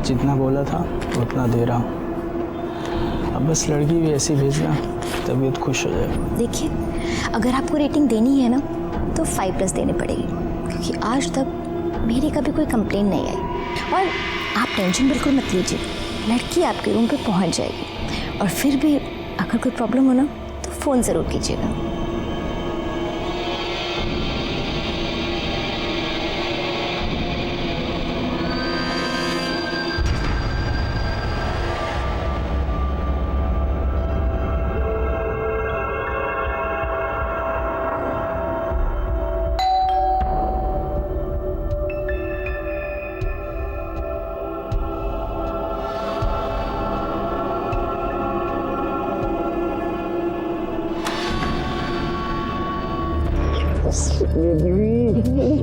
जितना बोला था उतना दे रहा हूँ। अब बस लड़की भी ऐसी भेजना, तबीयत खुश हो जाए। देखिए, अगर आपको रेटिंग देनी है ना तो 5+ देनी पड़ेगी, क्योंकि आज तक मेरी कभी कोई कंप्लेंट नहीं आई। और आप टेंशन बिल्कुल मत लीजिए, लड़की आपके रूम पे पहुंच जाएगी। और फिर भी अगर कोई प्रॉब्लम हो ना तो फ़ोन ज़रूर कीजिएगा।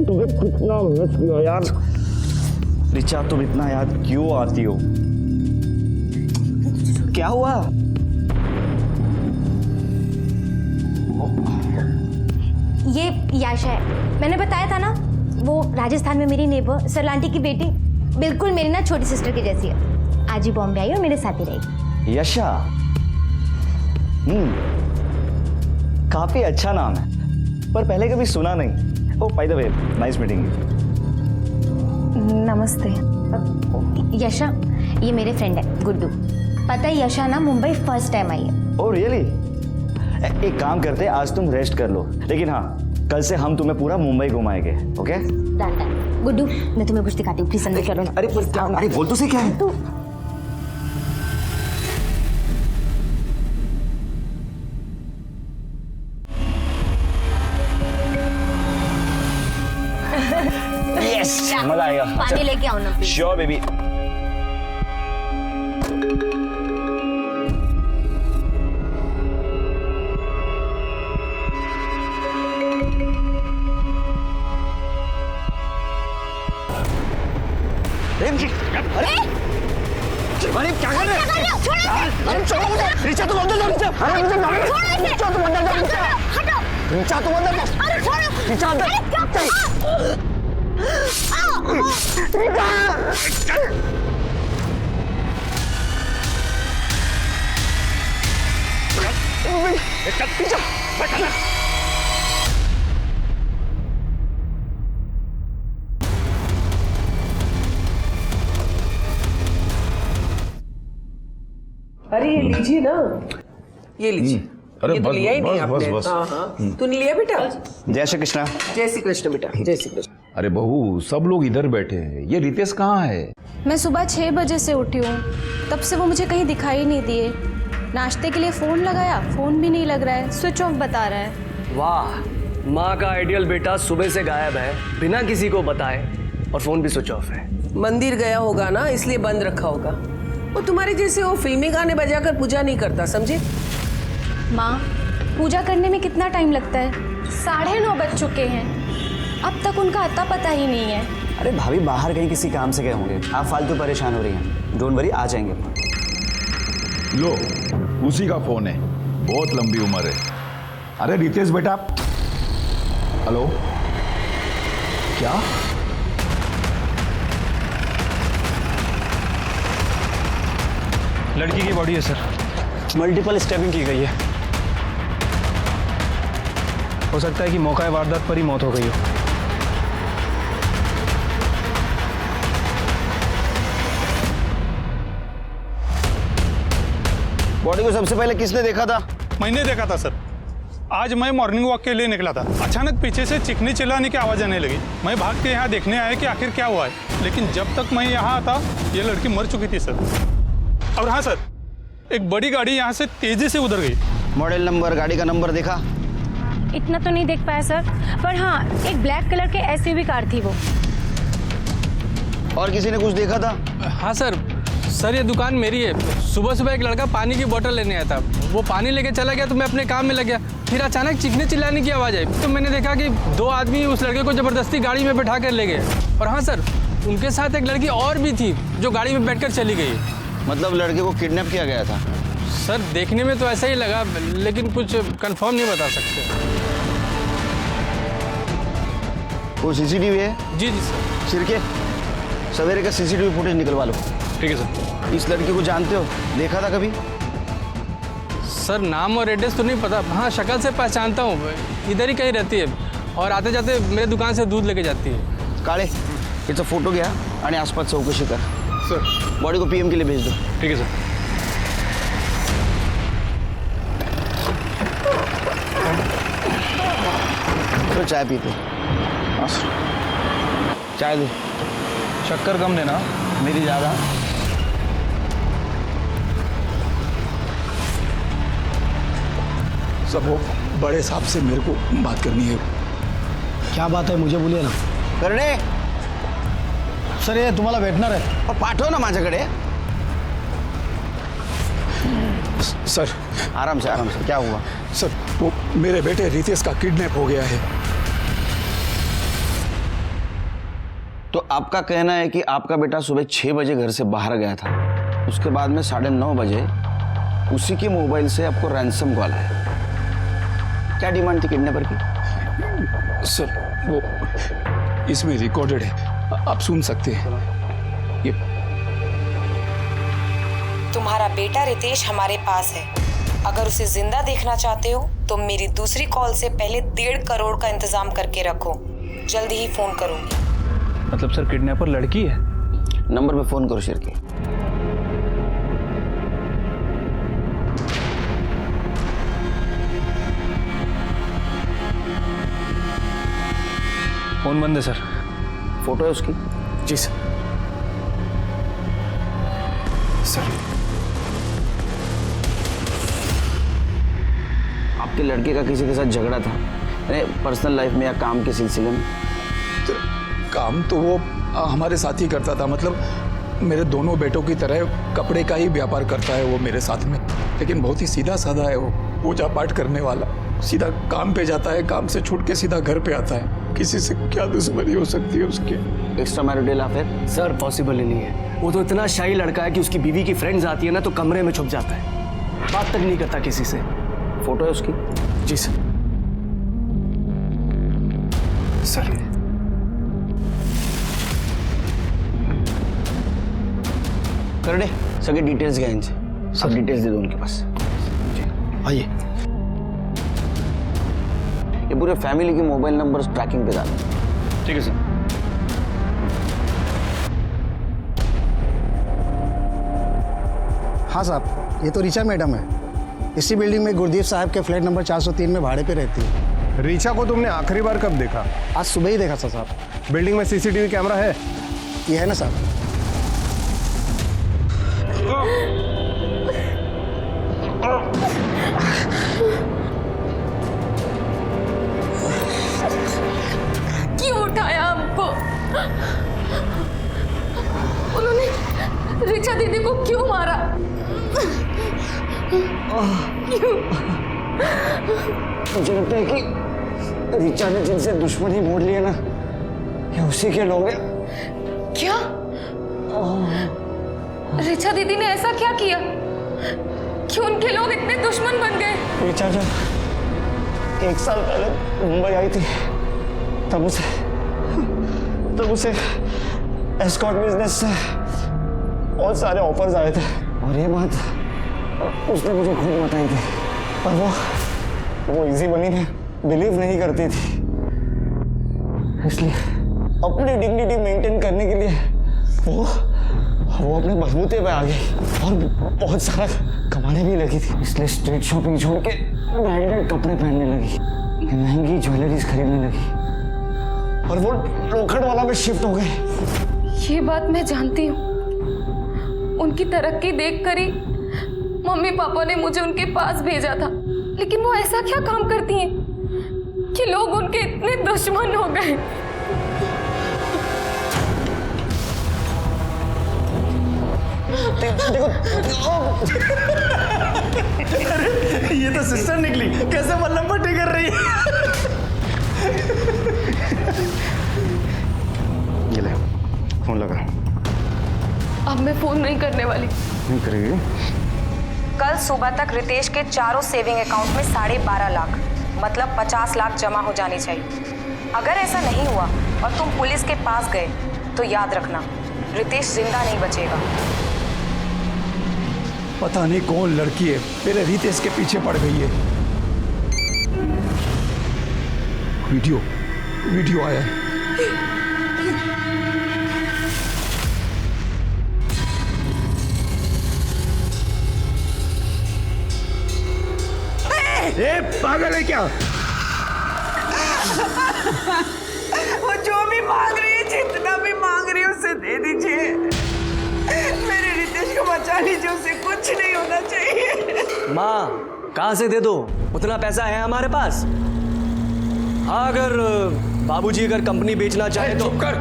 तुम्हें कितना मिस किया यार। रिचा, तुम इतना याद क्यों आती हो? क्या हुआ? ये याशा है, मैंने बताया था ना, वो राजस्थान में मेरी नेबर सरलांटी की बेटी, बिल्कुल मेरी ना छोटी सिस्टर की जैसी है। आज ही बॉम्बे आई और मेरे साथ ही रहेगी। यशा, काफी अच्छा नाम है, पर पहले कभी सुना नहीं। Oh, by the way, nice meeting you. नमस्ते। यशा, ये मेरे फ्रेंड है गुड्डू। पता है यशा ना मुंबई फर्स्ट टाइम आई है। Oh really? एक काम करते हैं, आज तुम रेस्ट कर लो, लेकिन हाँ, कल से हम तुम्हें पूरा मुंबई घुमाएंगे। ओके? डन। गुड्डू, मैं तुम्हें कुछ दिखाती हूँ, प्लीज अंदर चलो ना। अरे पर क्या? अरे बोल तो सही, क्या है? तो यस, मजा आएगा। पानी लेके आओ ना। Sure baby. अरे क्या कर रहे हो? छोड़ो मुझे। रिचा, तुम अंदर जाओ। अरे मुझे मारो। रिचा, तुम अंदर जाओ। हटो। रिचा, तुम अंदर जाओ। अरे छोड़ो। रिचा, अंदर। अरे ये लीजिए ना, ये लीजिए। अरे ये तो बस, लिया ही नहीं बस, आपने। बस। हाँ हाँ, तूने लिया बेटा? जय श्री कृष्णा। जय श्री कृष्ण बेटा, जय श्री कृष्ण। अरे बहू, सब लोग इधर बैठे हैं, ये रितेश कहाँ है? मैं सुबह 6 बजे से उठी हूँ, तब से वो मुझे कहीं दिखाई नहीं दिए। नाश्ते के लिए फ़ोन लगाया, फ़ोन भी नहीं लग रहा है, स्विच ऑफ बता रहा है। वाह, माँ का आइडियल बेटा सुबह से गायब है, बिना किसी को बताए, और फ़ोन भी स्विच ऑफ है। मंदिर गया होगा ना, इसलिए बंद रखा होगा। वो तुम्हारे जैसे वो फिल्मी गाने बजाकर पूजा नहीं करता, समझे? माँ, पूजा करने में कितना टाइम लगता है? 9:30 बज चुके हैं, अब तक उनका अता पता ही नहीं है। अरे भाभी, बाहर कहीं किसी काम से गए होंगे, आप फालतू परेशान हो रही हैं। डोंट वरी, आ जाएंगे। लो, उसी का फोन है, बहुत लंबी उम्र है। अरे रितेश बेटा। हेलो, क्या? लड़की की बॉडी है सर, मल्टीपल स्टैबिंग की गई है। हो सकता है कि मौका वारदात पर ही मौत हो गई हो। बॉडी को सबसे पहले किसने देखा था? मैंने देखा था सर। आज मैं मॉर्निंग वॉक के लिए निकला था, अचानक पीछे से चीखने चिल्लाने की आवाज़ आने लगी। मैं भाग के यहाँ देखने आया कि आखिर क्या हुआ है, लेकिन जब तक मैं यहाँ आता ये लड़की मर चुकी थी सर। और हाँ सर, एक बड़ी गाड़ी यहाँ से तेजी से उधर गई। मॉडल नंबर, गाड़ी का नंबर देखा? इतना तो नहीं देख पाया सर, पर हाँ, एक ब्लैक कलर के एसयूवी कार थी वो। और किसी ने कुछ देखा था? हाँ सर, ये दुकान मेरी है। सुबह सुबह एक लड़का पानी की बोतल लेने आया था, वो पानी लेके चला गया तो मैं अपने काम में लग गया। फिर अचानक चीखने चिल्लाने की आवाज़ आई, तो मैंने देखा कि 2 आदमी उस लड़के को ज़बरदस्ती गाड़ी में बैठा कर ले गए। और हाँ सर, उनके साथ एक लड़की और भी थी जो गाड़ी में बैठकर चली गई। मतलब लड़के को किडनैप किया गया था? सर देखने में तो ऐसा ही लगा, लेकिन कुछ कंफर्म नहीं बता सकते। वो सीसीटीवी है? जी जी सर। सिरके? सवेरे का सीसीटीवी फुटेज निकलवा लो। ठीक है सर। इस लड़की को जानते हो, देखा था कभी? सर नाम और एड्रेस तो नहीं पता, हाँ शक्ल से पहचानता हूँ, इधर ही कहीं रहती है और आते जाते मेरे दुकान से दूध लेके जाती है। काळे याचा फोटो घ्या आणि आसपास चौकशी कर। सर बॉडी को पीएम के लिए भेज दो। ठीक है सर। तो चाय पीते। चाय दो। शक्कर कम देना। मेरी ज़्यादा। सब वो बड़े साहब से मेरे को बात करनी है। क्या बात है मुझे बोलिए ना। करणे सर ये तुम्हाला भेटणार आहे। और पाठव ना माझ्याकडे। सर आराम से क्या हुआ? सर वो मेरे बेटे रितेश का किडनैप हो गया है। तो आपका कहना है कि आपका बेटा सुबह 6 बजे घर से बाहर गया था, उसके बाद में 9:30 बजे उसी के मोबाइल से आपको रैंसम कॉल आया। क्या डिमांड थी किडनैपर की? सर वो इसमें रिकॉर्डेड है, आप सुन सकते हैं। ये तुम्हारा बेटा रितेश हमारे पास है। अगर उसे जिंदा देखना चाहते हो तो मेरी दूसरी कॉल से पहले 1.5 करोड़ का इंतजाम करके रखो। जल्दी ही फोन करूंगी। मतलब सर किडनैपर लड़की है? नंबर पे फोन करो शिरके। फोन बंद है सर। फोटो है उसकी? जी सर। सर आपके लड़के का किसी के साथ झगड़ा था पर्सनल लाइफ में या काम के सिलसिले में? तो काम तो वो हमारे साथ ही करता था, मतलब मेरे दोनों बेटों की तरह कपड़े का ही व्यापार करता है वो मेरे साथ में, लेकिन बहुत ही सीधा साधा है वो, पूजा पाठ करने वाला। सीधा काम पे जाता है, काम से छूट के सीधा घर पे आता है। किसी से क्या दुश्मनी हो सकती है उसकी? Extra marital affair? Sir possible ही नहीं है। वो तो इतना शाही लड़का है कि उसकी बीवी की फ्रेंड्स आती है ना तो कमरे में छुप जाता है, बात तक नहीं करता किसी से। फोटो है उसकी? जी सर। सर करणे सगळे डिटेल्स घ्या इनसे। सब डिटेल्स दे दो उनके पास। आइए। ये पूरे फैमिली के मोबाइल नंबर ट्रैकिंग पे डालो। ठीक है सर। हाँ साहब, ये तो ऋचा मैडम है। इसी बिल्डिंग में गुरदीप साहब के फ्लैट नंबर 403 में भाड़े पे रहती है। ऋचा को तुमने आखिरी बार कब देखा? आज सुबह ही देखा था साहब। बिल्डिंग में सीसीटीवी कैमरा है? ये है ना साहब। क्यों उठाया हमको? उन्होंने ऋचा दीदी को क्यों मारा? क्यों? मुझे लगता है कि ऋचा ने जिनसे दुश्मनी मोड़ लिया ना, ये उसी के लोग हैं। क्या? ऋचा दीदी ने ऐसा क्या किया? क्यों उनके लोग इतने दुश्मन बन गए? ऋचा जब 1 साल पहले मुंबई आई थी तब उसे एस्कॉर्ट बिजनेस से बहुत सारे ऑफर्स आए थे और ये बात उसने मुझे खुद बताई थी, पर वो इजी मनी में बिलीव नहीं करती थी। इसलिए अपनी डिग्निटी मेंटेन करने के लिए वो अपने बलबूते पे आ गई और बहुत सारा कमाने भी लगी थी। इसलिए स्ट्रीट शॉपिंग छोड़ के ब्रांडेड कपड़े पहनने लगी, महंगी ज्वेलरीज खरीदने लगी और वो लोखंड वाला में शिफ्ट हो गई। ये बात मैं जानती हूँ। उनकी तरक्की देखकर ही मम्मी पापा ने मुझे उनके पास भेजा था, लेकिन वो ऐसा क्या काम करती हैं कि लोग उनके इतने दुश्मन हो गए? अरे ये तो सिस्टर निकली, कैसे मल्लम पट्टी कर रही है। ये ले फोन लगा। अब मैं फोन नहीं करने वाली। नहीं करेगी? कल सुबह तक रितेश के चारों सेविंग अकाउंट में 12.5 लाख मतलब 50 लाख जमा हो जानी चाहिए। अगर ऐसा नहीं हुआ और तुम पुलिस के पास गए तो याद रखना रितेश जिंदा नहीं बचेगा। पता नहीं कौन लड़की है मेरे रितेश के पीछे पड़ गई है। वीडियो आया है। ए, पागल है क्या? वो जो भी मांग रही है, जितना भी मांग रही है उसे दे दीजिए। मेरे रितेश को बचा लीजिए, उसे कुछ नहीं होना चाहिए। माँ कहाँ से दे दो, उतना पैसा है हमारे पास। हाँ, अगर बाबूजी अगर कंपनी बेचना चाहे तो। चुप कर।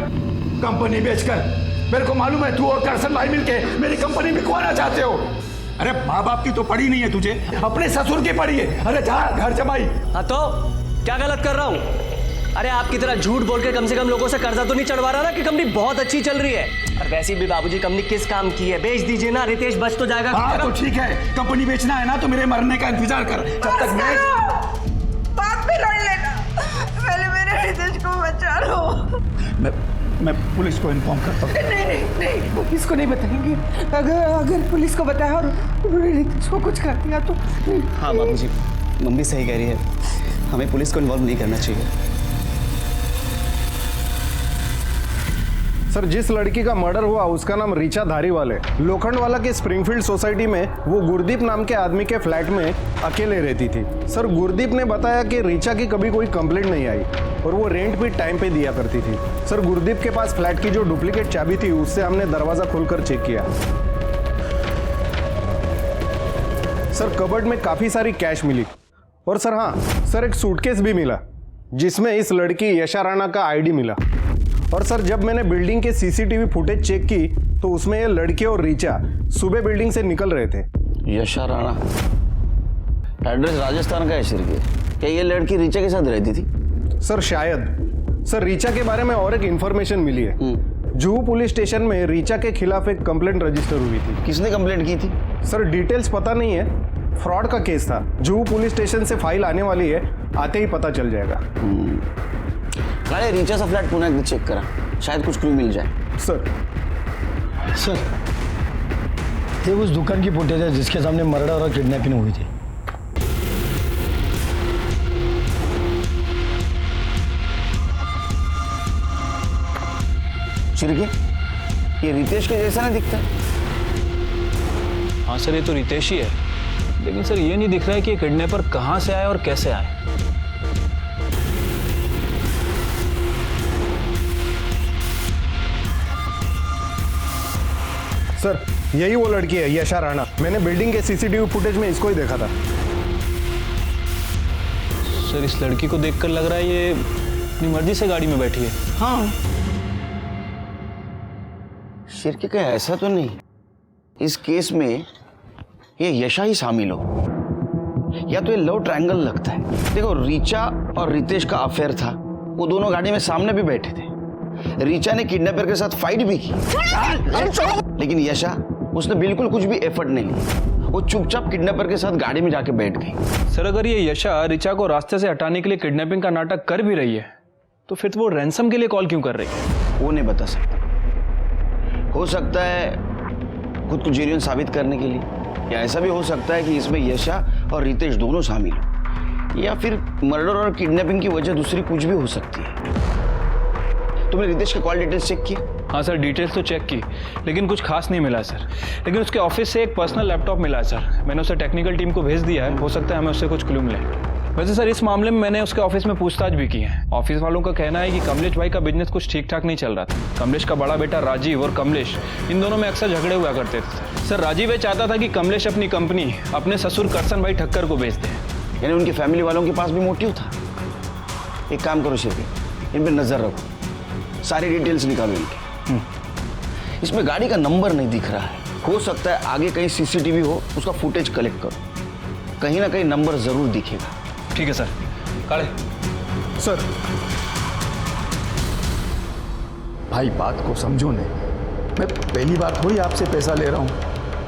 कंपनी बेचकर मेरे को मालूम है तू और करसन भाई मिलके मेरी कंपनी बिकवाना चाहते हो। अरे माँ बाप की तो पड़ी नहीं है तुझे, अपने ससुर की पड़ी है। अरे जा घर जमाई। हाँ तो क्या गलत कर रहा हूँ? अरे आपकी तरह झूठ बोल के कम से कम लोगों से कर्जा तो नहीं चढ़वा रहा ना कि कंपनी बहुत अच्छी चल रही है। और वैसे भी बाबूजी कंपनी किस काम की है, बेच दीजिए ना, रितेश बच तो जाएगा। हाँ तो ठीक है, कंपनी बेचना है ना तो मेरे मरने का इंतजार कर। जब तक मैं बात पे लड़ लेना, पहले मेरे रितेश को बचा लो। मैं पुलिस को इन्फॉर्म करता हूँ। नहीं, पुलिस को नहीं बताएंगे। अगर पुलिस को बताया और उन्होंने रितेश को कुछ कर दिया तो। हाँ बाबूजी, मम्मी सही कह रही है, हमें पुलिस को इन्वॉल्व नहीं करना चाहिए। सर, जिस लड़की का मर्डर हुआ उसका नाम रीचा धारीवाल है। लोखंडवाला के स्प्रिंगफील्ड सोसाइटी में वो गुरदीप नाम के आदमी के फ्लैट में अकेले रहती थी। सर, गुरदीप ने बताया कि रीचा की कभी कोई कंप्लेंट नहीं आई और वो रेंट भी टाइम पे दिया करती थी। सर, गुरदीप के पास फ्लैट की जो डुप्लीकेट चाबी थी उससे हमने दरवाजा खोलकर चेक किया। सर, कबर्ड में काफी सारी कैश मिली और सर हाँ सर, एक सूटकेस भी मिला जिसमें इस लड़की यशा राणा का आईडी मिला। और सर, जब मैंने बिल्डिंग के सीसीटीवी फुटेज चेक की तो उसमें ये लड़के और रीचा सुबह बिल्डिंग से निकल रहे थे। यशा राणा, एड्रेस राजस्थान का है सर। क्या ये लड़की रीचा के साथ रहती थी? सर शायद। सर, रीचा के बारे में और एक इंफॉर्मेशन मिली है। जुहू पुलिस स्टेशन में रीचा के खिलाफ एक कंप्लेंट रजिस्टर हुई थी। किसने कंप्लेंट की थी? सर, डिटेल्स पता नहीं है, फ्रॉड का केस था। जुहू पुलिस स्टेशन से फाइल आने वाली है, आते ही पता चल जाएगा। अरे रीचा सा फ्लैट पुनः एक चेक करा, शायद कुछ क्लू मिल जाए। सर ये उस दुकान की फुटेज है जिसके सामने मर्डर और किडनैपिंग हुई थी। चिरके, ये रितेश के जैसा नहीं दिखता? हाँ सर, ये तो रितेश ही है, लेकिन सर ये नहीं दिख रहा है कि ये किडनैपर कहाँ से आए और कैसे आए। सर, यही वो लड़की है यशा राणा। मैंने बिल्डिंग के सीसीटीवी फुटेज में इसको ही देखा था। सर, इस लड़की को देखकर लग रहा है ये अपनी मर्जी से गाड़ी में बैठी है। हाँ, शिरके का ऐसा तो नहीं इस केस में ये यशा ही शामिल हो, या तो ये लव ट्रायंगल लगता है। देखो, रीचा और रितेश का अफेयर था, वो दोनों गाड़ी में सामने भी बैठे थे। रीचा ने किडनैपर के साथ फाइट भी की, लेकिन यशा उसने बिल्कुल कुछ भी एफर्ट नहीं लिया। वो चुपचाप किडनैपर के साथ गाड़ी में जाके बैठ गई। सर, अगर ये यशा रीचा को रास्ते से हटाने के लिए किडनैपिंग का नाटक कर भी रही है तो फिर वो रैंसम के लिए कॉल क्यों कर रही है? वो नहीं बता सकता। हो सकता है खुद को जेन्युइन साबित करने के लिए, या ऐसा भी हो सकता है कि इसमें यशा और रितेश दोनों शामिल हो, या फिर मर्डर और किडनैपिंग की वजह दूसरी कुछ भी हो सकती है। तुमने रितेश के कॉल डिटेल्स चेक किए? हाँ सर, डिटेल्स तो चेक की, लेकिन कुछ खास नहीं मिला सर। लेकिन उसके ऑफिस से एक पर्सनल लैपटॉप मिला है सर। मैंने उसे टेक्निकल टीम को भेज दिया है, हो सकता है हमें उससे कुछ क्लू मिले। वैसे सर, इस मामले में मैंने उसके ऑफिस में पूछताछ भी की है। ऑफिस वालों का कहना है कि कमलेश भाई का बिजनेस कुछ ठीक ठाक नहीं चल रहा था। कमलेश का बड़ा बेटा राजीव और कमलेश, इन दोनों में अक्सर झगड़े हुआ करते थे। सर, राजीव ये चाहता था कि कमलेश अपनी कंपनी अपने ससुर करसन भाई ठक्कर को बेच दे। यानी उनकी फैमिली वालों के पास भी मोटिव था। एक काम करो शिरके, इन पर नजर रखो, सारी डिटेल्स निकालो इनकी। इसमें गाड़ी का नंबर नहीं दिख रहा है, हो सकता है आगे कहीं सीसीटीवी हो, उसका फुटेज कलेक्ट करो, कहीं ना कहीं नंबर जरूर दिखेगा। ठीक है सर। काले सर, भाई बात को समझो ने, मैं पहली बार थोड़ी आपसे पैसा ले रहा हूँ।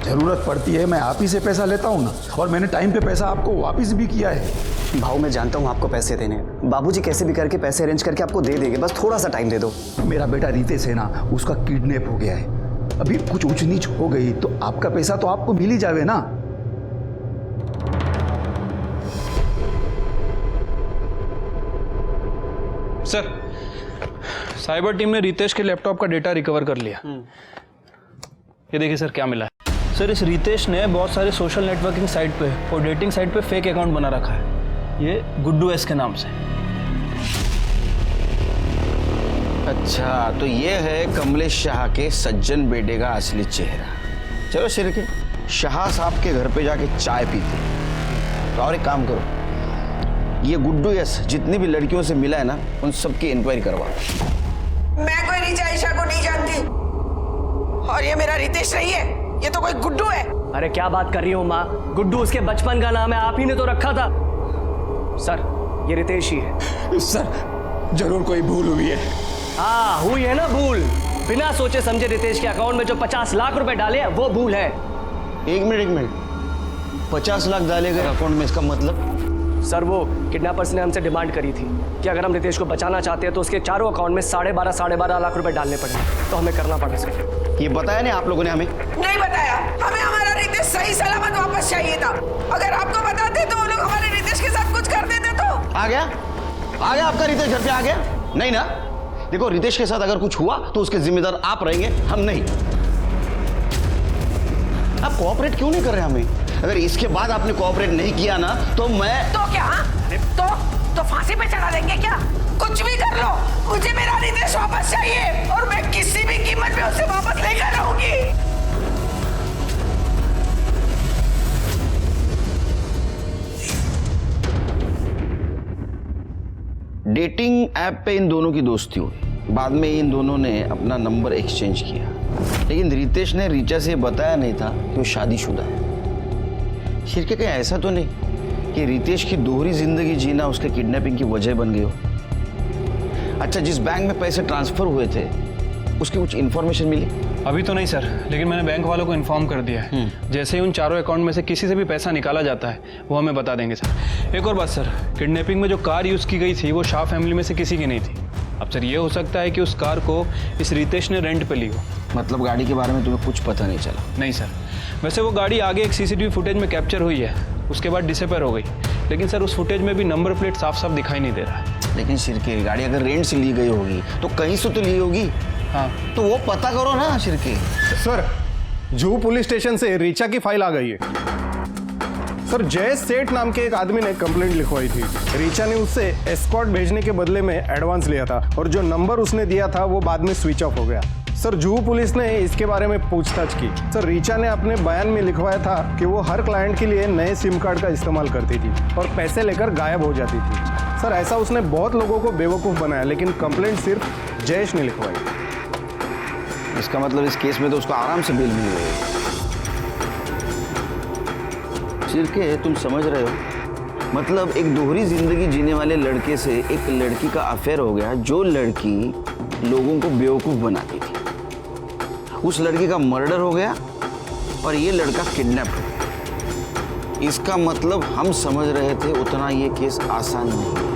जरूरत पड़ती है मैं आप ही से पैसा लेता हूँ ना, और मैंने टाइम पे पैसा आपको वापस भी किया है। भाऊ, मैं जानता हूँ आपको पैसे देने, बाबूजी कैसे भी करके पैसे अरेंज करके आपको दे देंगे, बस थोड़ा सा टाइम दे दो। मेरा बेटा रितेश है ना, उसका किडनैप हो गया है। अभी कुछ ऊंच नीच हो गई तो आपका पैसा तो आपको मिल ही जावे ना। सर, साइबर टीम ने रितेश के लैपटॉप का डेटा रिकवर कर लिया। ये देखिए सर क्या मिला है। सर, इस रितेश ने बहुत सारे सोशल नेटवर्किंग साइट पे और डेटिंग साइट पे फेक अकाउंट बना रखा है, ये गुड्डू एस के नाम से। अच्छा, तो ये है कमलेश शाह के सज्जन बेटे का असली चेहरा। चलो शिरके, शाह साहब के घर पे जाके चाय पीते। तो और एक काम करो, ये गुड्डू यस जितनी भी लड़कियों से मिला है ना, उन सबकी इंक्वायरी करवा। मैं कोई रिचा ईशा को नहीं जानती, और ये मेरा रितेश नहीं है, ये तो कोई गुड्डू है। अरे क्या बात कर रही हो माँ, गुड्डू उसके बचपन का नाम है, आप ही ने तो रखा था। सर, ये रितेश ही है। सर, जरूर कोई भूल हुई है। हाँ, हुई है ना भूल। बिना सोचे समझे रितेश के अकाउंट में जो 50 लाख रुपए डाले हैं वो भूल है। एक मिनट, 50 लाख डाले गए अकाउंट में, इसका मतलब? सर, वो किडनैपर्स ने हमसे डिमांड करी थी कि अगर हम रितेश को बचाना चाहते हैं तो उसके चारों अकाउंट में 12.5 लाख रुपए डालने पड़ेंगे। तो हमें करना पड़ा सर। ये बताया नहीं आप लोगों ने हमें? नहीं बताया, हमें हमारा रितेश सही सलामत वापस चाहिए था। अगर आपको बताते तो वो लोग हमारे रितेश के साथ कुछ कर देते तो। आ गया आपका रितेश घर पे आ गया? नहीं ना? देखो, रितेश के साथ अगर कुछ हुआ तो उसके जिम्मेदार आप रहेंगे, हम नहीं। आप कोऑपरेट क्यों नहीं कर रहे हमें? अगर इसके बाद आपने कोऑपरेट नहीं किया ना तो मैं तो क्या? तो फांसी पे चढ़ा देंगे क्या? कुछ भी कर लो, मुझे मेरा रितेश वापस चाहिए, और मैं किसी भी कीमत पे उसे वापस लेकर रहूंगी। डेटिंग ऐप पे इन दोनों की दोस्ती हुई। बाद में इन दोनों ने अपना नंबर एक्सचेंज किया, लेकिन रितेश ने रीचा से बताया नहीं था कि वो शादीशुदा है। शिरके, कहीं ऐसा तो नहीं कि रितेश की दोहरी जिंदगी जीना उसके किडनैपिंग की वजह बन गई हो? अच्छा, जिस बैंक में पैसे ट्रांसफर हुए थे उसकी कुछ इन्फॉर्मेशन मिली? अभी तो नहीं सर, लेकिन मैंने बैंक वालों को इन्फॉर्म कर दिया है। जैसे ही उन चारों अकाउंट में से किसी से भी पैसा निकाला जाता है वो हमें बता देंगे सर। एक और बात सर, किडनैपिंग में जो कार यूज़ की गई थी वो शाह फैमिली में से किसी की नहीं थी। अब सर, ये हो सकता है कि उस कार को इस रितेश ने रेंट पे ली हो। मतलब गाड़ी के बारे में तुम्हें कुछ पता नहीं चला? नहीं सर, वैसे वो गाड़ी आगे एक सीसीटीवी फुटेज में कैप्चर हुई है, उसके बाद डिसअपीयर हो गई, लेकिन सर उस फुटेज में भी नंबर प्लेट साफ साफ दिखाई नहीं दे रहा है। लेकिन शिरके, गाड़ी अगर रेंट से ली गई होगी तो कहीं से तो ली होगी। हाँ, तो वो पता करो ना Shirke. Sir, Juhu police station से रीचा की फाइल आ गई है। सर, जय सेठ नाम के एक आदमी ने कंप्लेंट लिखवाई थी। रीचा ने उससे एस्कॉर्ट भेजने के बदले में एडवांस लिया था, और जो नंबर उसने दिया था वो बाद में स्विच ऑफ हो गया। सर, जुहू पुलिस ने इसके बारे में पूछताछ की। सर, रीचा ने अपने बयान में लिखवाया था कि वो हर क्लाइंट के लिए नए सिम कार्ड का इस्तेमाल करती थी और पैसे लेकर गायब हो जाती थी। सर, ऐसा उसने बहुत लोगों को बेवकूफ़ बनाया, लेकिन कंप्लेंट सिर्फ जयेश ने लिखवाई। इसका मतलब इस केस में तो उसको आराम से बेल मिल गई। शिरके, तुम समझ रहे हो? मतलब एक दोहरी जिंदगी जीने वाले लड़के से एक लड़की का अफेयर हो गया, जो लड़की लोगों को बेवकूफ बनाती थी। उस लड़की का मर्डर हो गया और ये लड़का किडनैप हो गया। इसका मतलब हम समझ रहे थे उतना ये केस आसान नहीं है।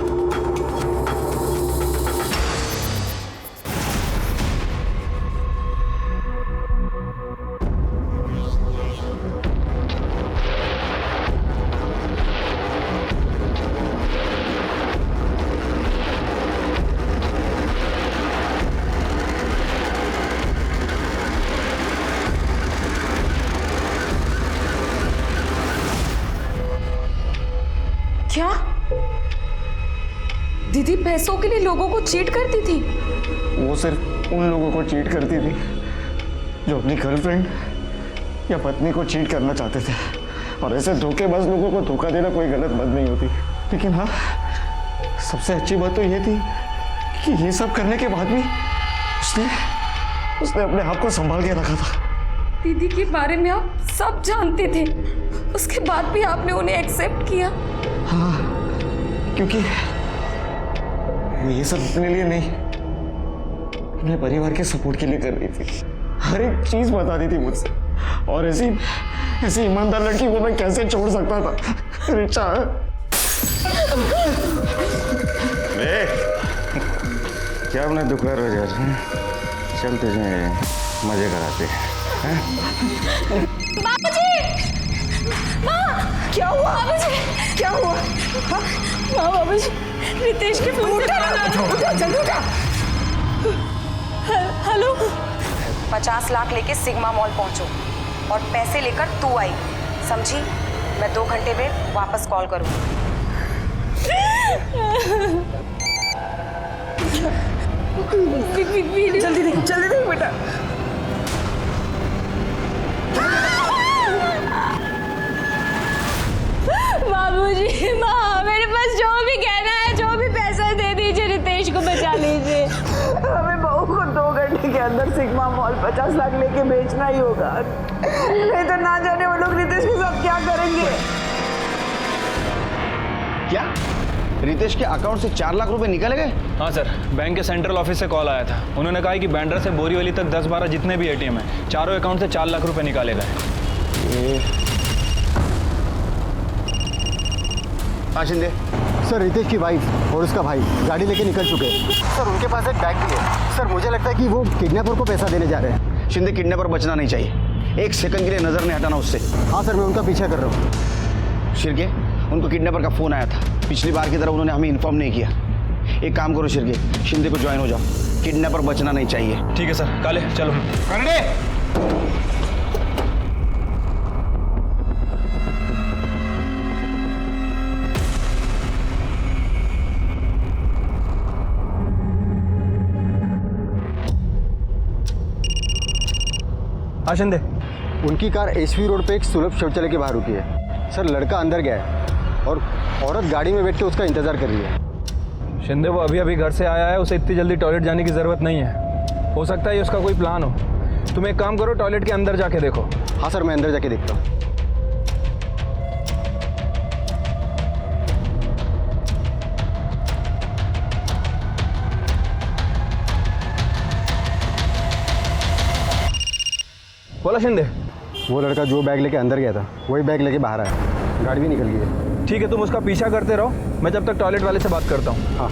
क्या दीदी पैसों के लिए लोगों को चीट करती थी? वो सिर्फ उन लोगों को चीट करती थी जो अपनी गर्लफ्रेंड या पत्नी को चीट करना चाहते थे, और ऐसे धोखेबाज लोगों को धोखा देना कोई गलत बात नहीं होती। लेकिन हाँ, सबसे अच्छी बात तो ये थी कि ये सब करने के बाद भी उसने अपने आप को संभाल के रखा था। दीदी के बारे में आप सब जानते थे, उसके बाद भी आपने उन्हें एक्सेप्ट किया? हाँ, क्योंकि वो ये सब अपने लिए नहीं, अपने परिवार के सपोर्ट के लिए कर रही थी। हर एक चीज बताती थी मुझसे, और ऐसी ईमानदार लड़की को मैं कैसे छोड़ सकता था? रिचा, क्या अपना दुकान हो जा रहा है? चल तुझे मजे कराते हैं। बाबूजी! माँ! क्या हुआ? बाबूजी! क्या हुआ? हाँ? माँ बाबूजी, रितेश के फोन से हेलो। 50 लाख लेके सिग्मा मॉल पहुंचो और पैसे लेकर तू आई, समझी? मैं 2 घंटे में वापस कॉल करूँगी। जल्दी देख बेटा। बाबूजी, माँ, मेरे पास जो भी कहना है, जो भी पैसा दे दीजिए, रितेश को बचा लीजिए। हमें बहू को 2 घंटे के अंदर सिग्मा मॉल 50 लाख लेके बेचना ही होगा, नहीं तो ना जाने वो लोग रितेश के साथ क्या करेंगे। क्या रितेश के अकाउंट से 4 लाख रुपए निकाले गए? हाँ सर, बैंक के सेंट्रल ऑफिस से कॉल आया था। उन्होंने कहा कि बैंड्रा से बोरीवली तक 10-12 जितने भी एटीएम है, चारों अकाउंट से 4 लाख रुपए निकाले गए। हाँ शिंदे। सर रितेश की वाइफ और उसका भाई गाड़ी लेके निकल चुके हैं। सर उनके पास एक बैग भी है। सर मुझे लगता है कि वो किडनैपर को पैसा देने जा रहे हैं। शिंदे, किडनैपर बचना नहीं चाहिए, 1 सेकंड के लिए नजर नहीं हटाना उससे। हाँ सर, मैं उनका पीछा कर रहा हूँ। शिरके, उनको किडनैपर का फोन आया था, पिछली बार की तरह उन्होंने हमें इन्फॉर्म नहीं किया। एक काम करो शिरके, शिंदे को ज्वाइन हो जाओ, किडनैपर बचना नहीं चाहिए। ठीक है सर, काले चलो। करने हाँ शिंदे। उनकी कार एसवी रोड पे एक सुलभ शौचालय के बाहर रुकी है। सर लड़का अंदर गया है और औरत गाड़ी में बैठ के उसका इंतजार कर रही है। शिंदे वो अभी घर से आया है, उसे इतनी जल्दी टॉयलेट जाने की ज़रूरत नहीं है। हो सकता है उसका कोई प्लान हो। तुम एक काम करो, टॉयलेट के अंदर जाके देखो। हाँ सर, मैं अंदर जाके देखता हूँ। बोला शिंदे। वो लड़का जो बैग लेके अंदर गया था वही बैग लेके बाहर आया, गाड़ी भी निकल गई है। ठीक है, तुम उसका पीछा करते रहो, मैं जब तक टॉयलेट वाले से बात करता हूँ। हाँ।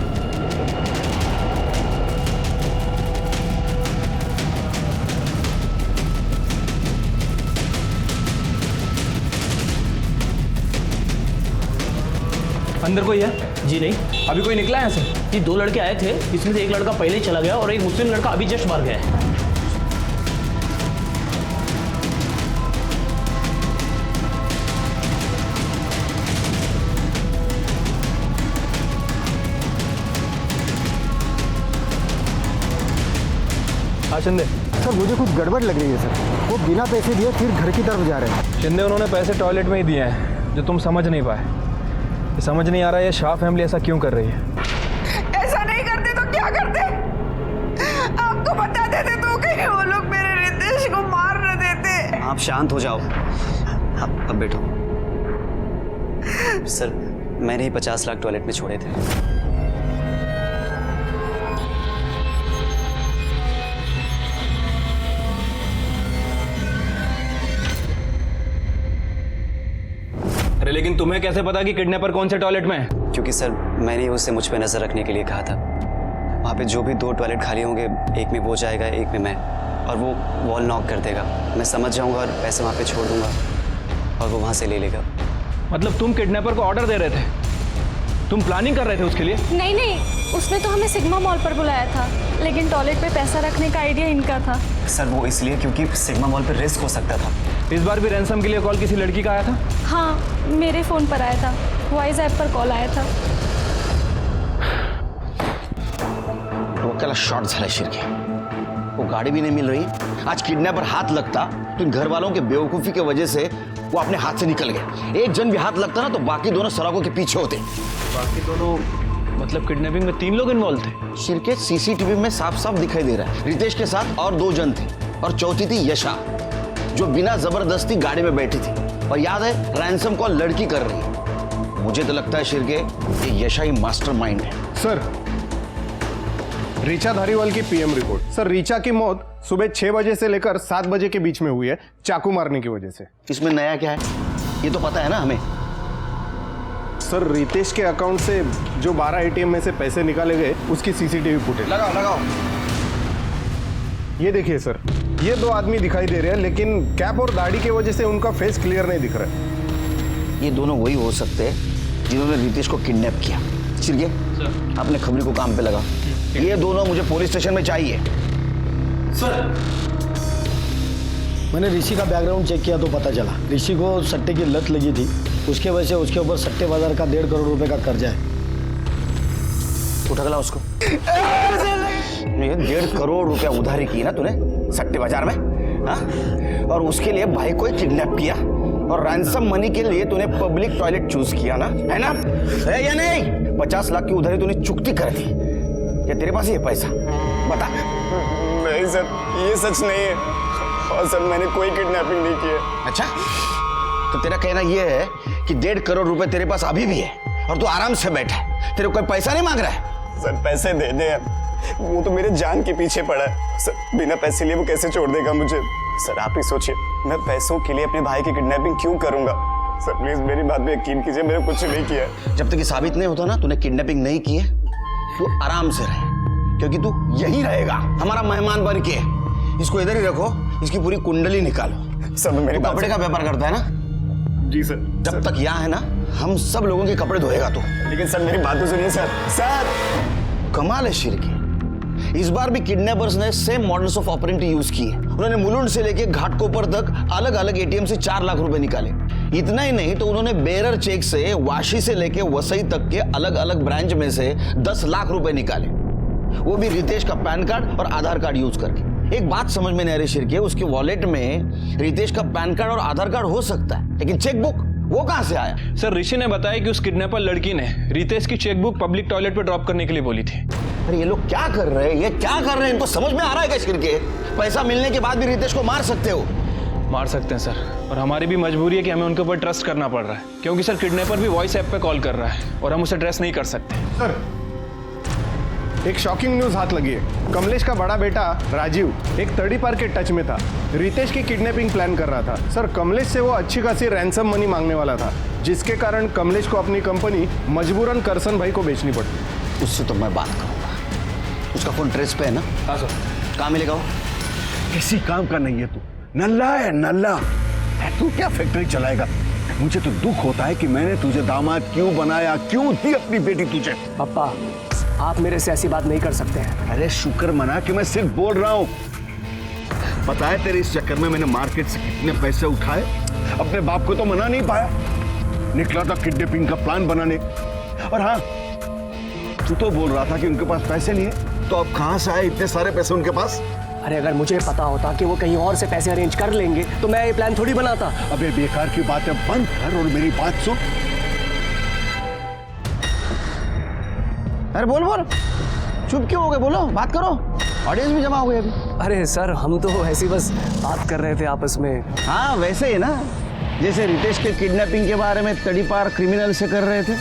अंदर कोई है? जी नहीं। अभी कोई निकला है यहाँ से? जी 2 लड़के आए थे, इसमें से एक लड़का पहले ही चला गया और एक मुस्लिम लड़का अभी जस्ट बाहर गया है। हाँ शिंदे। सर मुझे कुछ गड़बड़ लग रही है सर। वो बिना पैसे दिए फिर घर की तरफ जा रहे हैं। शिंदे, उन्होंने पैसे टॉयलेट में ही दिए हैं, जो तुम समझ नहीं पाए। ये समझ नहीं आ रहा है शाह फैमिली ऐसा क्यों कर रही है। ऐसा नहीं करते तो क्या करते? आपको बता देते तो कहीं वो लोग मेरे रितेश को मार न देते। आप शांत हो जाओ। अब बैठो। सर मैंने ही 50 लाख टॉयलेट में छोड़े थे। अरे लेकिन तुम्हें कैसे पता कि किडनैपर कौन से टॉयलेट में है? क्योंकि सर मैंने उससे मुझ पे नजर रखने के लिए कहा था। वहाँ पे जो भी 2 टॉयलेट खाली होंगे, एक में वो जाएगा, एक में मैं, और वो वॉल नॉक कर देगा। मैं समझ जाऊंगा और पैसे वहाँ पे छोड़ दूंगा और वो वहाँ से ले लेगा। मतलब तुम किडनैपर को ऑर्डर दे रहे थे? तुम प्लानिंग कर रहे थे उसके लिए? नहीं नहीं, उसने तो हमें सिग्मा मॉल पर बुलाया था, लेकिन टॉयलेट पे पैसा रखने का आइडिया इनका था। सर वो इसलिए क्योंकि सिग्मा मॉल पर रिस्क हो सकता था। इस बार भी रैंसम के लिए कॉल किसी लड़की का आया था? हाँ, मेरे फ़ोन पर आया था, वॉइस ऐप पर कॉल आया था। डोक्याला शॉट झाला शिरके, वो गाड़ी भी नहीं मिल रही। आज किडनैपर हाथ लगता तो इन घर वालों के बेवकूफ़ी की वजह से वो अपने हाथ से निकल गए। एक जन भी हाथ लगता ना तो बाकी दोनों सड़कों के पीछे होते। बाकी दोनों मतलब किडनैपिंग में 3 लोग इन्वॉल्व थे? शिरके, सीसीटीवी में साफ साफ दिखाई दे रहा है। रितेश के साथ और 2 जन थे और चौथी थी यशा, जो बिना जबरदस्ती गाड़ी में बैठी थी। और याद है, रैंसम कॉल लड़की कर रही है। मुझे तो लगता है शिरके ये यशा ही मास्टरमाइंड है। सर रीचा धारीवाल की पीएम रिपोर्ट। सर रीचा की मौत सुबह 6 बजे से लेकर 7 बजे के बीच में हुई है, चाकू मारने की वजह से। इसमें नया क्या है, ये तो पता है ना हमें। सर रितेश के अकाउंट से जो 12 एटीएम में से पैसे निकाले गए उसकी सीसीटीवी फुटेज। लगाओ। ये देखिए सर, ये दो आदमी दिखाई दे रहे हैं, लेकिन कैप और दाढ़ी की वजह से उनका फेस क्लियर नहीं दिख रहा है। ये दोनों वही हो सकते हैं जिन्होंने रितेश को किडनैप किया। चिरके, अपने खबरी को काम पे लगा। ये दोनों मुझे पुलिस स्टेशन में चाहिए। सर, मैंने ऋषि का बैकग्राउंड चेक किया तो पता चला ऋषि को सट्टे की लत लगी थी। उसके वजह से उसके ऊपर सट्टे बाजार का 1.5 करोड़ रुपए का कर्जा है। उठा ला उसको। ये 1.5 करोड़ रुपया उधारी की ना तूने सट्टे बाजार में, हा? और उसके लिए भाई को किडनैप किया और रैंसम मनी के लिए तूने पब्लिक टॉयलेट चूज किया ना, है ना? है या नहीं? 50 लाख की उधारी तूने चुकती कर दी। क्या तेरे पास ये पैसा? बता। नहीं सर, ये सच नहीं है। और सर, मैंने कोई किडनैपिंग नहीं की है। अच्छा, तो तेरा कहना यह है कि 1.5 करोड़ रुपए तेरे पास अभी भी है और तू आराम से बैठा है, तेरे को कोई पैसा नहीं मांग रहा है? सर पैसे दे दे, वो तो मेरे जान के पीछे पड़ा है सर। बिना पैसे लिए वो कैसे छोड़ देगा मुझे? सर आप ही सोचिए, मैं पैसों के लिए अपने भाई की किडनैपिंग क्यों करूंगा? सर प्लीज मेरी बात पे यकीन कीजिए, मैंने कुछ नहीं किया। जब तक ये साबित नहीं होता ना तूने किडनैपिंग नहीं की है, तू आराम से रहे, क्योंकि तू यहीं रहेगा हमारा मेहमान बन के। इसको इधर ही रखो, इसकी पूरी कुंडली निकालो। सब मेरी कपड़े का व्यापार करता है ना? जी सर। जब तक यहाँ है ना, हम सब लोगों के कपड़े धोएगा तू। लेकिन सर मेरी बात तो सुनिए सर। सर कमाल है शिरकी, इस बार भी किडनैपर्स ने सेम मॉडल्स ऑफ ऑपरेंटी यूज किए। उन्होंने मुलुंड से लेके घाटकोपर तक अलग अलग एटीएम से 4 लाख रुपए निकाले। इतना ही नहीं तो उन्होंने बेरर चेक से वाशी से लेके वसई तक के अलग अलग ब्रांच में से 10 लाख रुपए निकाले, वो भी रितेश का पैन कार्ड और आधार कार्ड यूज करके। एक बात समझ में नहीं आ रही शिरके, उसके वॉलेट में रितेश का पैन कार्ड और आधार कार्ड हो सकता है, लेकिन चेकबुक वो कहां से आया? सर ऋषि ने बताया कि उस किडनैपर लड़की ने रितेश की चेकबुक पब्लिक टॉयलेट पे ड्रॉप करने के लिए बोली थी। अरे ये लोग क्या कर रहे हैं? ये क्या कर रहे हैं? इनको समझ में आ रहा है क्या शिरके? पैसा मिलने के बाद भी रितेश को मार सकते हो? मार सकते हैं सर, और हमारी भी मजबूरी है कि हमें उनके ऊपर ट्रस्ट करना पड़ रहा है, क्योंकि सर किडनैपर भी वॉइस ऐप पे कॉल कर रहा है और हम उसे ट्रेस नहीं कर सकते। सर एक शॉकिंग न्यूज हाथ लगी है। कमलेश का बड़ा बेटा राजीव एक तड़ी पार के टच में था, रितेश की किडनैपिंग प्लान कर रहा था। सर कमलेश से वो अच्छी खासी रैंसम मनी मांगने वाला था, जिसके कारण कमलेश को अपनी कंपनी मजबूरन करसन भाई को बेचनी पड़ी। उससे तो मैं बात करूंगा। उसका फोन ट्रेस पे है ना? हाँ सर। कहाँ मिलेगा वो? किसी काम का नहीं है तू, नल्ला है नल्ला। तू क्या फैक्ट्री चलाएगा? मुझे तो दुख होता है कि मैंने तुझे दामाद क्यों बनाया, क्यों दी अपनी बेटी तुझे। पापा आप मेरे से ऐसी बात नहीं कर सकते हैं। अरे शुक्र मना कि मैं सिर्फ बोल रहा हूँ। पता है तेरे इस चक्कर में मैंने मार्केट से कितने पैसे उठाए, अपने बाप को तो मना नहीं पाया, निकला था किडनैपिंग का प्लान बनाने। और हाँ, तू तो बोल रहा था कि उनके पास पैसे नहीं है, तो अब कहां से आए इतने सारे पैसे उनके पास? अरे अगर मुझे पता होता कि वो कहीं और से पैसे अरेंज कर लेंगे तो मैं ये प्लान थोड़ी बनाता। अबे बेकार की बातें बंद कर और मेरी बात सुन। अरे बोल बोल, चुप क्यों हो गए? बोलो, बात करो, ऑडियंस भी जमा हो गई अभी। अरे सर हम तो ऐसी बस बात कर रहे थे आपस में। हाँ वैसे ही ना, जैसे रितेश के किडनैपिंग के बारे में तड़ीपार क्रिमिनल से कर रहे थे।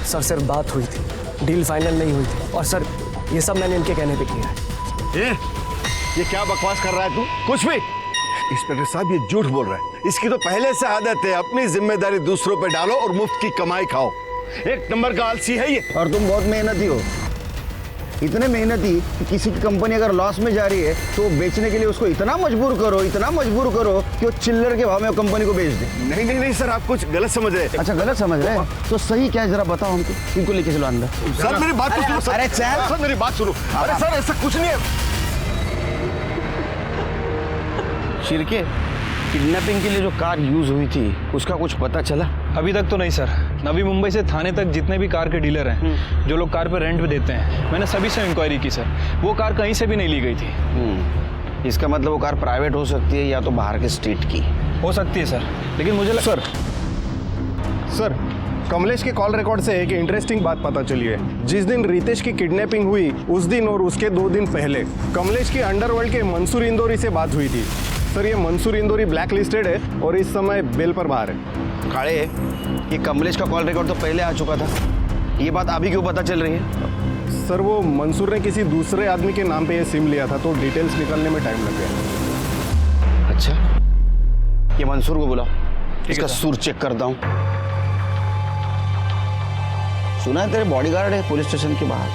सर सिर्फ बात हुई थी, डील फाइनल नहीं हुई थी, और सर ये सब मैंने इनके कहने पे किया है। ये क्या बकवास कर रहा है तू? कुछ भी। इंस्पेक्टर साहब ये झूठ बोल रहा है। इसकी तो पहले से आदत है, अपनी जिम्मेदारी दूसरों पे डालो और मुफ्त की कमाई खाओ। एक नंबर का आलसी है ये। और तुम बहुत मेहनती हो, इतने मेहनती कि किसी की कंपनी अगर लॉस में जा रही है तो बेचने के लिए उसको इतना मजबूर करो कि वो चिल्लर के भाव में कंपनी को बेच दे। नहीं नहीं नहीं सर, आप कुछ गलत समझ रहे हैं। अच्छा गलत समझ रहे हैं तो सही क्या है जरा बताओ हमको। इनको लेके चलो अंदर। सर मेरी बात तो सुनो सर। अरे सर मेरी बात सुनो। अरे सर ऐसा कुछ नहीं है। शिरके, किडनैपिंग के लिए जो कार यूज हुई थी उसका कुछ पता चला? अभी तक तो नहीं सर। नवी मुंबई से थाने तक जितने भी कार के डीलर हैं, जो लोग कार पे रेंट पे देते हैं, मैंने सभी से इंक्वायरी की सर। वो कार कहीं से भी नहीं ली गई थी। इसका मतलब वो कार प्राइवेट हो सकती है या तो बाहर के स्टेट की हो सकती है सर, लेकिन मुझे सर कमलेश के कॉल रिकॉर्ड से एक इंटरेस्टिंग बात पता चली है। जिस दिन रितेश की किडनैपिंग हुई उस दिन और उसके 2 दिन पहले कमलेश की अंडरवर्ल्ड के मंसूर इंदौरी से बात हुई थी। सर ये मंसूर इंदौरी ब्लैक लिस्टेड है और इस समय बेल पर बाहर है। काले, ये कमलेश का कॉल रिकॉर्ड तो पहले आ चुका था, ये बात अभी क्यों पता चल रही है? सर वो मंसूर ने किसी दूसरे आदमी के नाम पे ये सिम लिया था, तो डिटेल्स निकालने में टाइम लग गया। अच्छा, ये मंसूर को बुलाओ, इसका सुर चेक करता हूँ। सुना है तेरे बॉडीगार्ड है पुलिस स्टेशन के बाहर।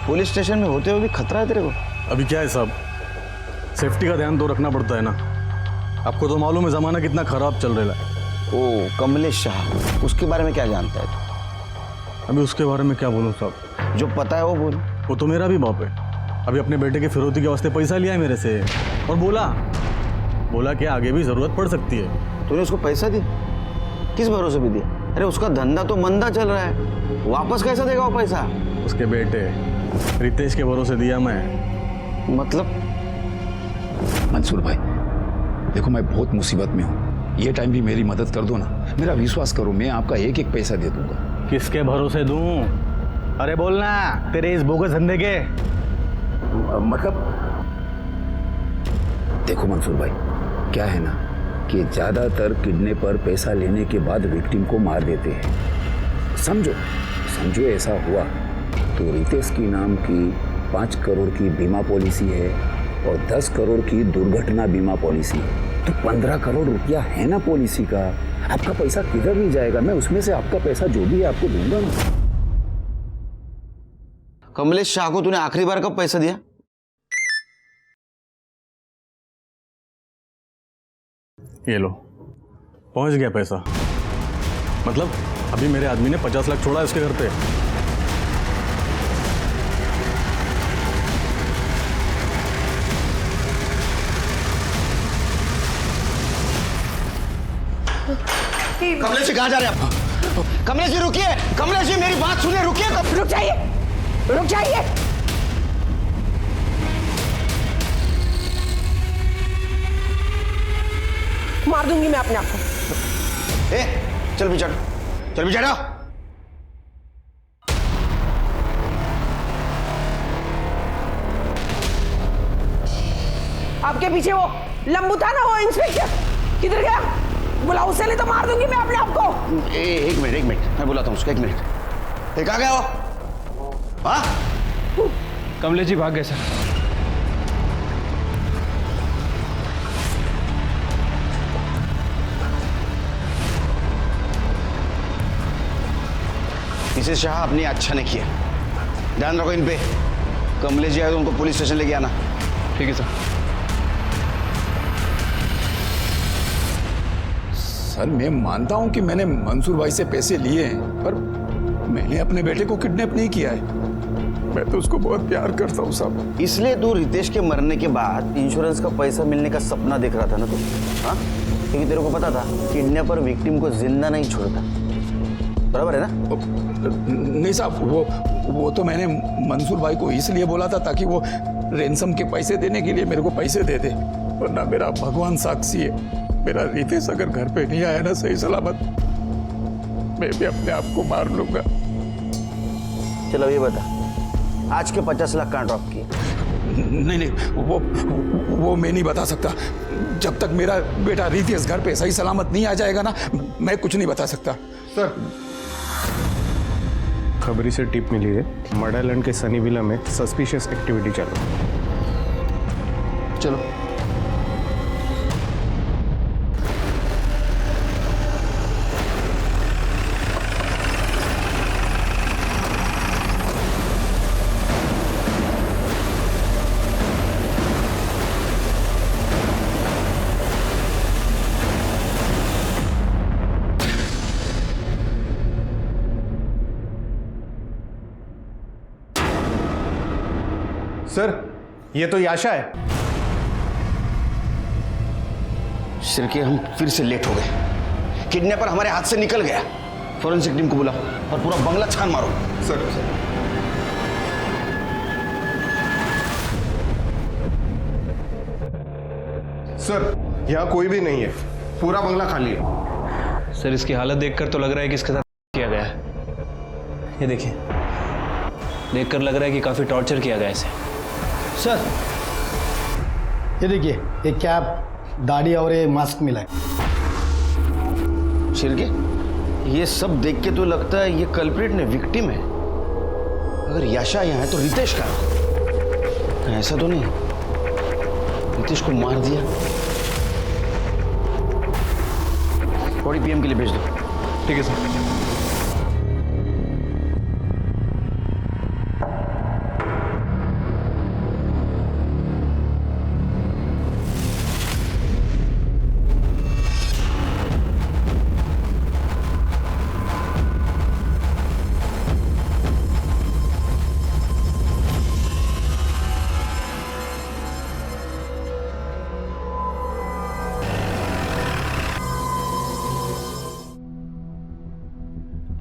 पुलिस स्टेशन में होते हुए भी खतरा है तेरे को। अभी क्या है साहब, सेफ्टी का ध्यान तो रखना पड़ता है ना। आपको तो मालूम है जमाना कितना खराब चल रहा है। ओ कमलेश शाह, उसके बारे में क्या जानता है तू? अभी उसके बारे में क्या बोलूं साहब, जो पता है वो बोल। वो तो मेरा भी बाप है। अभी अपने बेटे के फिरौती के वास्ते पैसा लिया है मेरे से और बोला कि आगे भी जरूरत पड़ सकती है। तूने उसको पैसा दिया? किस भरोसे भी दिया? अरे उसका धंधा तो मंदा चल रहा है, वापस कैसा देगा वो पैसा? उसके बेटे रितेश के भरोसे दिया मैं। मतलब? मंसूर भाई देखो, मैं बहुत मुसीबत में हूँ, ये टाइम भी मेरी मदद कर दो ना। मेरा विश्वास करो, मैं आपका एक एक पैसा दे दूंगा। किसके भरोसे दूं? अरे बोलना, तेरे इस बोगस धंधे के। मतलब देखो मंसूर भाई, क्या है ना कि ज्यादातर किडनैपर पैसा लेने के बाद विक्टिम को मार देते हैं। समझो ऐसा हुआ तो रितेश की नाम की 5 करोड़ की बीमा पॉलिसी है और 10 करोड़ की दुर्घटना बीमा पॉलिसी है, तो 15 करोड़ रुपया है ना पॉलिसी का। आपका पैसा किधर नहीं जाएगा, मैं उसमें से आपका पैसा जो भी है आपको दूंगा ना। कमलेश शाह को तूने आखिरी बार कब पैसा दिया? ये लो, पहुंच गया पैसा। मतलब अभी मेरे आदमी ने 50 लाख छोड़ा इसके घर पे। कमलेश जी कहाँ जा रहे हैं आप? कमलेश जी रुकिए, कमलेश जी मेरी बात सुनिए, रुकिए। रुक जाइए, रुक जाइए। मार दूंगी मैं अपने आप को। ए, चल भी चढ़, चल भी चढ़ा। आपके पीछे वो लंबू था ना, वो इंस्पेक्टर किधर गया? बुलाओ उसे, नहीं तो मार दूंगी मैं अपने आप को। एक मिनट मैं बुलाता हूँ उसको। 1 मिनट। कहाँ गया वो? हाँ? कमलेश जी भाग गए सर। मिसेस शाह आपने अच्छा नहीं किया, ध्यान रखो इन पे। कमलेश जी आए तो उनको पुलिस स्टेशन लेके आना। ठीक है सर। सर मैं मानता हूं कि मैंने मंसूर भाई से पैसे लिए हैं, पर मैंने अपने बेटे को किडनैप नहीं किया है। मैं तो उसको बहुत प्यार करता हूं साहब। इसलिए तू रितेश के मरने के बाद इंश्योरेंस का पैसा मिलने का सपना देख रहा था ना तू? हाँ, क्योंकि तेरे को पता था किडनैपर विक्टिम को जिंदा नहीं छोड़ता, बराबर है ना? नहीं साहब, वो तो मैंने मंसूर भाई को इसलिए बोला था ताकि वो रेंसम के पैसे देने के लिए मेरे को पैसे दे दे, वरना मेरा भगवान साक्षी है, मेरा रितेश अगर घर पे नहीं आया ना सही सलामत, मैं भी अपने आप को मार लूंगा। चलो ये बता, आज के 50 लाख कहाँ ड्रॉप किए? नहीं, वो मैं नहीं बता सकता। जब तक मेरा बेटा रितेश घर पे सही सलामत नहीं आ जाएगा ना, मैं कुछ नहीं बता सकता। सर, खबरी से टिप मिली है, मर्डर आइलैंड के सनी विला में सस्पिशियस एक्टिविटी चल रही है। चलो। सर, ये तो याशा है। शिरके, हम फिर से लेट हो गए। किडनैपर हमारे हाथ से निकल गया। फॉरेंसिक टीम को बुलाओ और पूरा बंगला छान मारो। सर। सर, यहाँ कोई भी नहीं है, पूरा बंगला खाली है। सर इसकी हालत देखकर तो लग रहा है कि इसके साथ किया गया है। ये देखिए, देखकर लग रहा है कि काफी टॉर्चर किया गया इसे। सर, ये देखिए, एक कैप, दाढ़ी और ये मास्क मिला है। शिरके, ये सब देख के तो लगता है ये कल्प्रिट ने विक्टिम है। अगर याशा यहाँ है तो रितेश का, ऐसा तो नहीं रितेश को मार दिया? थोड़ी पीएम के लिए भेज दो। ठीक है सर।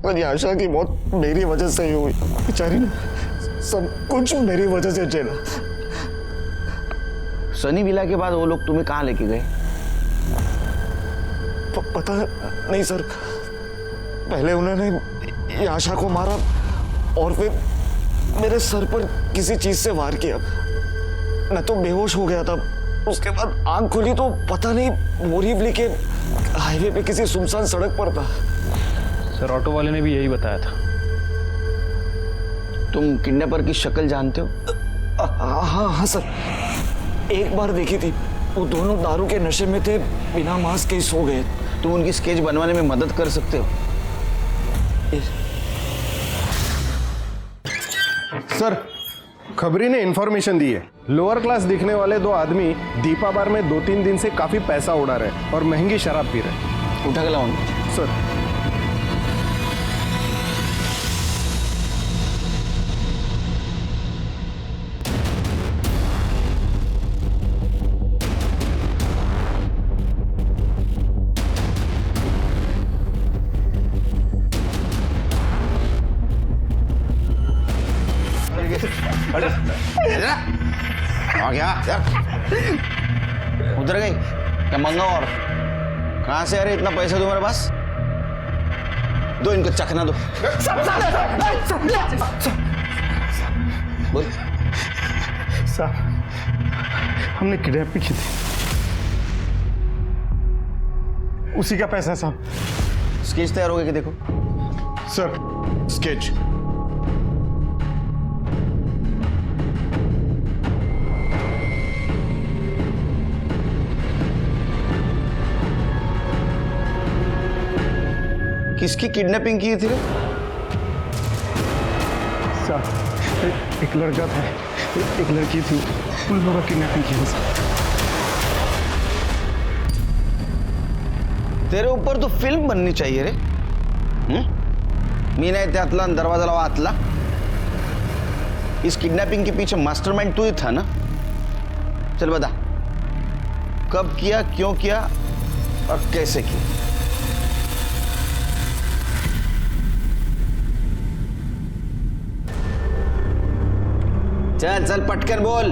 मेरी आशा की मौत मेरी वजह से ही हुई। बेचारी ने सब कुछ मेरी वजह से झेला। सनी विला के बाद वो लोग तुम्हें कहाँ लेके गए? पता नहीं सर। पहले उन्होंने आशा को मारा और फिर मेरे सर पर किसी चीज से वार किया। मैं तो बेहोश हो गया था। उसके बाद आंख खुली तो पता नहीं बोरीवली के हाईवे पे किसी सुनसान सड़क पर था। सर ऑटो वाले ने भी यही बताया था। तुम किडनैपर की शक्ल जानते हो? हाँ सर, एक बार देखी थी। वो दोनों दारू के नशे में थे, बिना मास्क के सो गए। तुम उनकी स्केच बनवाने में मदद कर सकते हो? सर, खबरी ने इंफॉर्मेशन दी है। लोअर क्लास दिखने वाले दो आदमी दीपा बार में 2-3 दिन से काफी पैसा उड़ा रहे और महंगी शराब पी रहे। उठा के लाओ उनको। सर। आ गया यार, उधर गई क्या? मंगा और कहाँ से आ रहे इतना पैसा तुम्हारे पास? दो इनको चखना दो। बोल। साहब, हमने किडनैपिंग की थी, उसी का पैसा है साहब। स्केच तैयार हो गया कि देखो। Sir, sketch. किसकी किडनैपिंग की थी रे? साहब, एक लड़का था, एक लड़की थी, उन लोगों का किडनैपिंग किया सर। तेरे ऊपर तो फिल्म बननी चाहिए रे। मी नाही त्यातला दरवाजा लावा आतला। इस किडनैपिंग के पीछे मास्टरमाइंड तू ही था ना? चल बता, कब किया, क्यों किया और कैसे किया? चल चल पटकन बोल।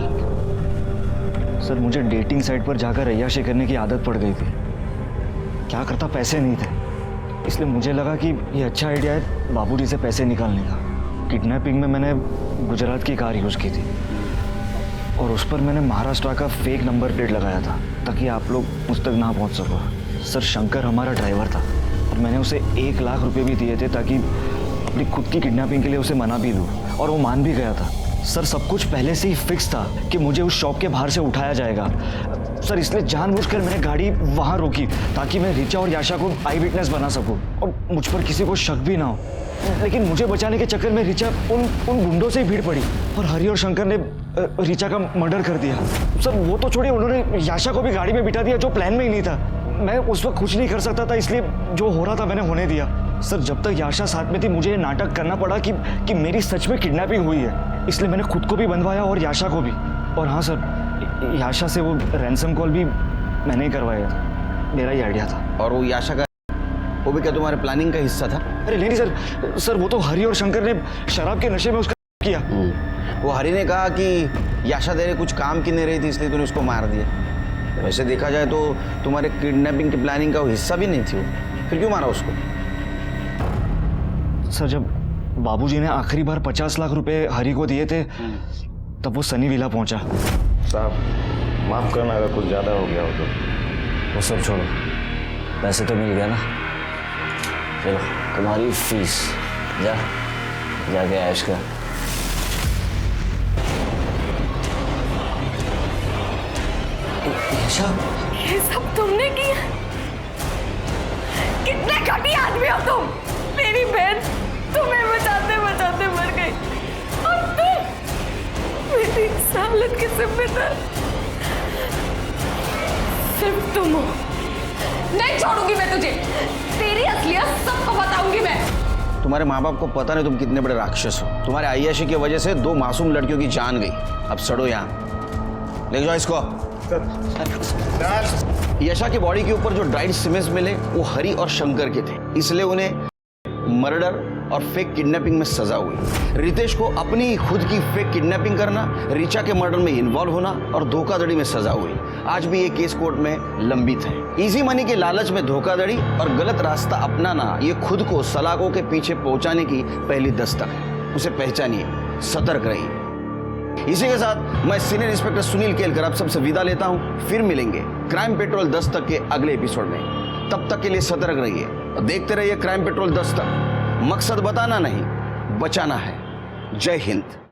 सर, मुझे डेटिंग साइट पर जाकर अय्याशी करने की आदत पड़ गई थी। क्या करता, पैसे नहीं थे, इसलिए मुझे लगा कि ये अच्छा आइडिया है बाबूजी से पैसे निकालने का। किडनैपिंग में मैंने गुजरात की कार यूज़ की थी और उस पर मैंने महाराष्ट्र का फेक नंबर प्लेट लगाया था ताकि आप लोग मुझ तक ना पहुंच सको। सर, शंकर हमारा ड्राइवर था और मैंने उसे 1 लाख रुपए भी दिए थे ताकि अपनी खुद की किडनैपिंग के लिए उसे मना भी दूँ, और वो मान भी गया था। सर, सब कुछ पहले से ही फिक्स था कि मुझे उस शॉप के बाहर से उठाया जाएगा। सर, इसलिए जानबूझकर मैंने गाड़ी वहाँ रोकी ताकि मैं रिचा और याशा को आई विटनेस बना सकूं और मुझ पर किसी को शक भी ना हो। लेकिन मुझे बचाने के चक्कर में रिचा उन गुंडों से ही भीड़ पड़ी और हरि और शंकर ने रिचा का मर्डर कर दिया। सर, वो तो छोड़िए, उन्होंने याशा को भी गाड़ी में बिठा दिया, जो प्लान में ही नहीं था। मैं उस वक्त कुछ नहीं कर सकता था, इसलिए जो हो रहा था मैंने होने दिया। सर, जब तक याशा साथ में थी मुझे ये नाटक करना पड़ा कि मेरी सच में किडनैपिंग हुई है, इसलिए मैंने खुद को भी बनवाया और याशा को भी। और हाँ सर, याशा से वो रैंसम कॉल भी मैंने ही करवाया था, मेरा ही आइडिया था। और वो याशा का, वो भी क्या तुम्हारे प्लानिंग का हिस्सा था? अरे नहीं सर, वो तो हरि और शंकर ने शराब के नशे में उसका किया। वो हरि ने कहा कि याशा तेरे कुछ काम की नहीं रही थी इसलिए तूने उसको मार दिया। वैसे देखा जाए तो तुम्हारे किडनैपिंग की प्लानिंग का वो हिस्सा भी नहीं थी वो, फिर क्यों मारा उसको? सर, जब बाबूजी ने आखिरी बार 50 लाख रुपए हरि को दिए थे तब वो सनी विला पहुंचा। साहब, माफ करना अगर कुछ ज़्यादा हो गया हो तो। वो सब छोड़ो, पैसे तो मिल गया ना। चलो तुम्हारी फीस, जाके ऐश कर। ये सब तुमने किया? कितने घटिया आदमी हो तुम। मेरी बहन तुम्हें बचाते बचाते मर गई और तुम मेरी इस हालत के जिम्मेदार सिर्फ तुम हो। नहीं छोड़ूंगी मैं तुझे, तेरी असलियत सबको बताऊंगी मैं। तुम्हारे माँ बाप को पता नहीं तुम कितने बड़े राक्षस हो। तुम्हारे आय्याशी की वजह से 2 मासूम लड़कियों की जान गई। अब सड़ो यहाँ, ले जाओ इसको। यशा की बॉडी के ऊपर जो ड्राइड सीमेंट्स मिले वो हरी और शंकर के थे, इसलिए उन्हें मर्डर और फेक किडनैपिंग में सजा हुई। रितेश को अपनी ही खुद की फेक किडनैपिंग करना, रीचा के मर्डर में इन्वॉल्व होना और धोखाधड़ी में सजा हुई। आज भी ये केस कोर्ट में लंबित है। इजी मनी के लालच में धोखाधड़ी और गलत रास्ता अपनाना ये खुद को सलाखों के पीछे पहुंचाने की पहली दस्तक है। उसे पहचानिए, सतर्क रहिए। इसी के साथ मैं सीनियर इंस्पेक्टर सुनील केलकर आप सबसे विदा लेता हूं। फिर मिलेंगे क्राइम पेट्रोल 10 तक के अगले एपिसोड में। तब तक के लिए सतर्क रहिए और देखते रहिए क्राइम पेट्रोल 10 तक। मकसद बताना नहीं, बचाना है। जय हिंद।